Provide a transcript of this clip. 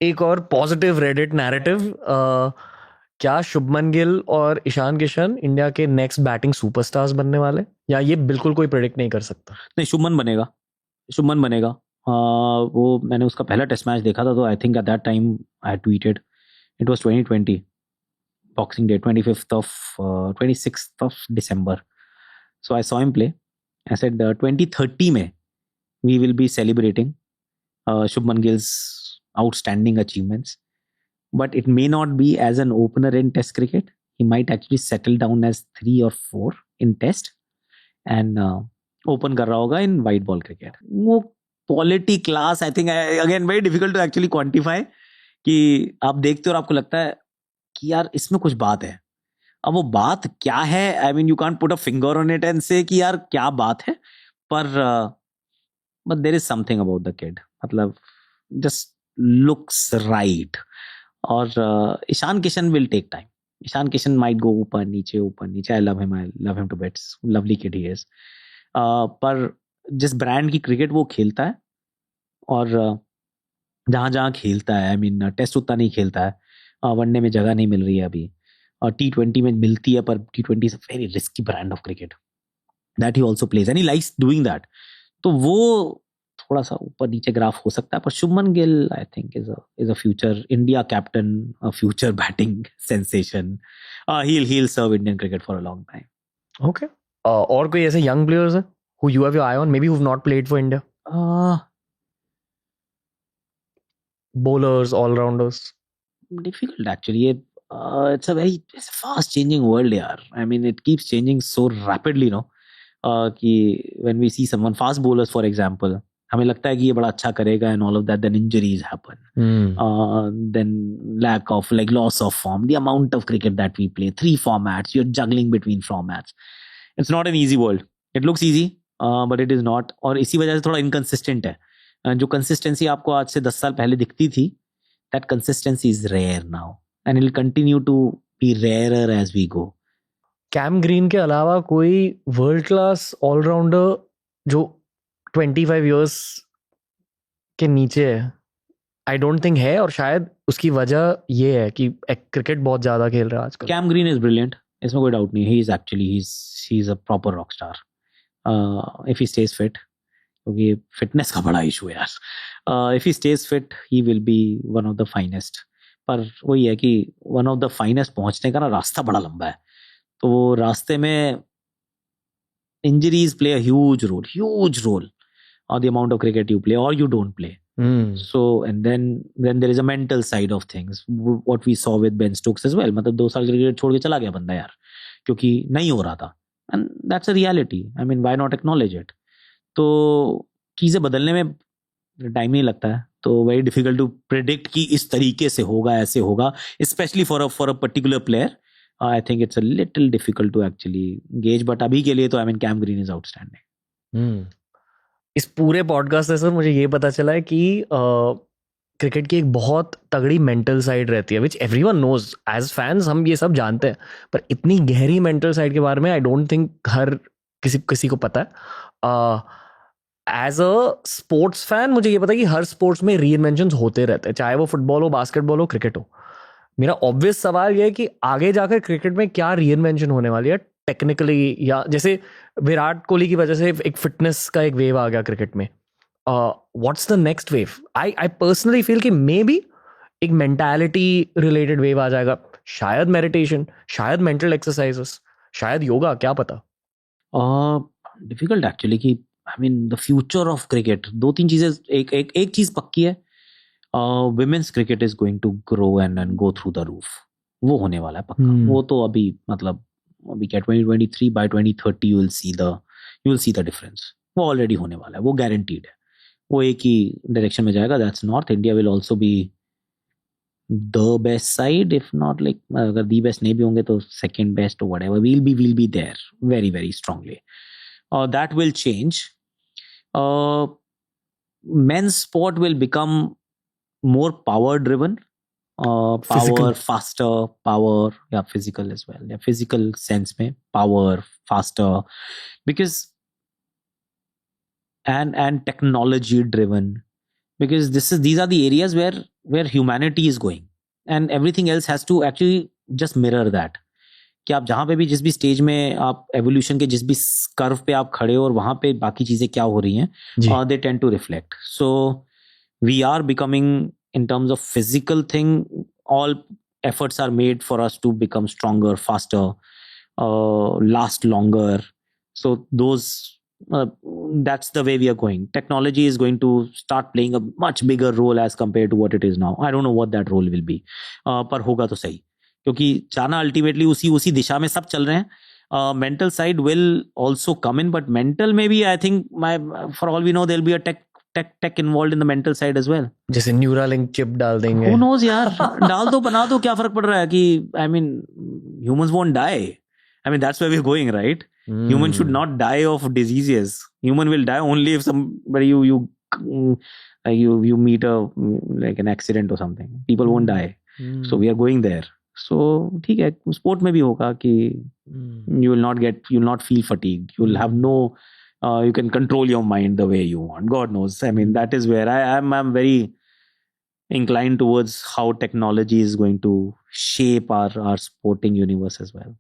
एक और positive Reddit narrative, क्या शुभमन गिल और ईशान किशन इंडिया के नेक्स्ट बैटिंग सुपरस्टार्स बनने वाले, या ये बिल्कुल कोई प्रेडिक्ट नहीं कर सकता? नहीं, शुभमन बनेगा। वो मैंने उसका पहला टेस्ट मैच देखा था, तो I think at that time I tweeted it was 2020 boxing day, 26th of December. So I saw him play. I said 2030 में we will be celebrating Shubman Gill's outstanding achievements, but it may not be as an opener in Test cricket. He might actually settle down as 3 or 4 in Test and open कर रहा होगा in white ball cricket. वो quality class, I think, again very difficult to actually quantify, कि आप देखते हो और आपको लगता है कि यार इसमें कुछ बात है। अब वो बात क्या है, I mean you can't put a finger on it and say कि यार क्या बात है, पर but there is something about the kid, मतलब जस्ट लुक्स राइट। और Ishan Kishan will take time. Ishan Kishan might go ऊपर नीचे। I love him to bits, lovely kid he is. पर जिस ब्रांड की क्रिकेट वो खेलता है और जहां जहां खेलता है, आई मीन टेस्ट उतना नहीं खेलता है, वनडे में जगह नहीं मिल रही है अभी, और T20 में मिलती है, पर T20 is a very risky brand of cricket that he also plays and he likes doing that. तो वो थोड़ा सा ऊपर नीचे ग्राफ हो सकता है, पर Shubman Gill I think is a future India captain, a future batting sensation. he'll serve Indian cricket for a long time. Okay, और कोई ऐसे यंग प्लेयर्स है who you have your eye on, maybe who've not played for India? Bowlers, all rounders. Difficult actually. It's a fast changing world, yaar. I mean, it keeps changing so rapidly, no? कि when we see someone fast bowlers, for example, हमें लगता है कि ये बड़ा अच्छा करेगा and all of that, then injuries happen. Then lack of, like, loss of form, the amount of cricket that we play, 3 formats, you're juggling between formats. It's not an easy world. It looks easy, but it is not. और इसी वजह से थोड़ा inconsistent है। जो consistency आपको आज से 10 साल पहले दिखती थी, that consistency is rare now and it will continue to be rarer as we go. Cam Green के अलावा कोई वर्ल्ड क्लास ऑलराउंडर जो 25 इयर्स के नीचे है, आई डोंट थिंक है, और शायद उसकी वजह ये है कि क्रिकेट बहुत ज्यादा खेल रहा है आजकल। कैम ग्रीन इज ब्रिलियंट, इसमें कोई डाउट नहीं। He is actually he is a proper rock star if he stage fit, क्योंकि फिटनेस का बड़ा इशू है यार। If he stage fit he will be one of the finest, पर वही है कि वन ऑफ द फाइनेस्ट पहुंचने का ना रास्ता बड़ा लंबा है, तो वो रास्ते में injuries play a huge role on the amount of cricket you play or you don't play. So and then there is a mental side of things, what we saw with Ben Stokes as well. मतलब 2 साल cricket छोड़ के चला गया बंदा यार, क्योंकि नहीं हो रहा था, and that's a reality. I mean, why not acknowledge it? तो चीजें बदलने में टाइम नहीं लगता है, तो वेरी डिफिकल्ट टू प्रेडिक्ट कि इस तरीके से होगा, ऐसे होगा, specially for a particular player. I think it's a little difficult to actually gauge, but अभी के लिए तो I mean Cam Green is outstanding. इस पूरे पॉडकास्ट से सर मुझे ये पता चला है कि क्रिकेट की एक बहुत तगड़ी मेंटल साइड रहती है, विच एवरीवन नोज। एज फैंस हम ये सब जानते हैं, पर इतनी गहरी मेंटल साइड के बारे में आई डोंट थिंक हर किसी को पता है। एज अ स्पोर्ट्स फैन मुझे ये पता है कि हर स्पोर्ट्स में रीइन्वेंशंस होते रहते हैं, चाहे वो फुटबॉल हो, बास्केटबॉल हो, क्रिकेट हो। मेरा ऑब्वियस सवाल ये है कि आगे जाकर क्रिकेट में क्या रीइन्वेंशन होने वाली है टेक्निकली, या जैसे विराट कोहली की वजह से एक फिटनेस का एक वेव आ गया क्रिकेट में, what's the next wave? I personally feel कि मे बी एक मेंटालिटी रिलेटेड वेव आ जाएगा, शायद मेडिटेशन, शायद मेंटल एक्सरसाइजेस, शायद योगा, क्या पता। डिफिकल्ट एक्चुअली कि I mean the future of cricket, 2-3 चीजें, एक चीज पक्की है, women's cricket is going to grow and go through the roof. वो होने वाला है पक्का। वो तो अभी मतलब अभी क्या 2023 by 2030 you will see the difference. वो ऑलरेडी होने वाला है, वो गारंटीड है। वो एक ही डायरेक्शन में जाएगा, that's north. India will also be the best side, if not like, अगर दी बेस्ट नहीं भी होंगे तो सेकेंड बेस्ट और whatever, will be there very very strongly. That will change. men's sport will become more power driven, Physical. power, faster, power, yeah, physical as well, yeah, physical sense mein power, faster, because and technology driven, because these are the areas where humanity is going, and everything else has to actually just mirror that. कि आप जहाँ पे भी जिस भी stage में आप evolution के जिस भी कर्व पे आप खड़े हो और वहाँ पे बाकी चीजें क्या हो रही हैं, they tend to reflect. So we are becoming in terms of physical thing, all efforts are made for us to become stronger, faster, last longer. So that's the way we are going. Technology is going to start playing a much bigger role as compared to what it is now. I don't know what that role will be, पर होगा तो सही, क्योंकि जाना ultimately उसी दिशा में सब चल रहे हैं. Mental side will also come in, but mental maybe I think for all we know there'll be a tech involved in the mental side as well. जैसे न्यूरालिंक चिप डाल देंगे. Who knows यार, डाल दो बना दो, क्या फर्क पड़ रहा है कि I mean humans won't die. I mean that's where we're going, right? Humans should not die of diseases. Human will die only if somebody you meet like an accident or something. People won't die. So we are going there. So ठीक है, sport में भी होगा कि you will not feel fatigued. You will have no you can control your mind the way you want. God knows. I mean, that is where I'm very inclined towards how technology is going to shape our sporting universe as well.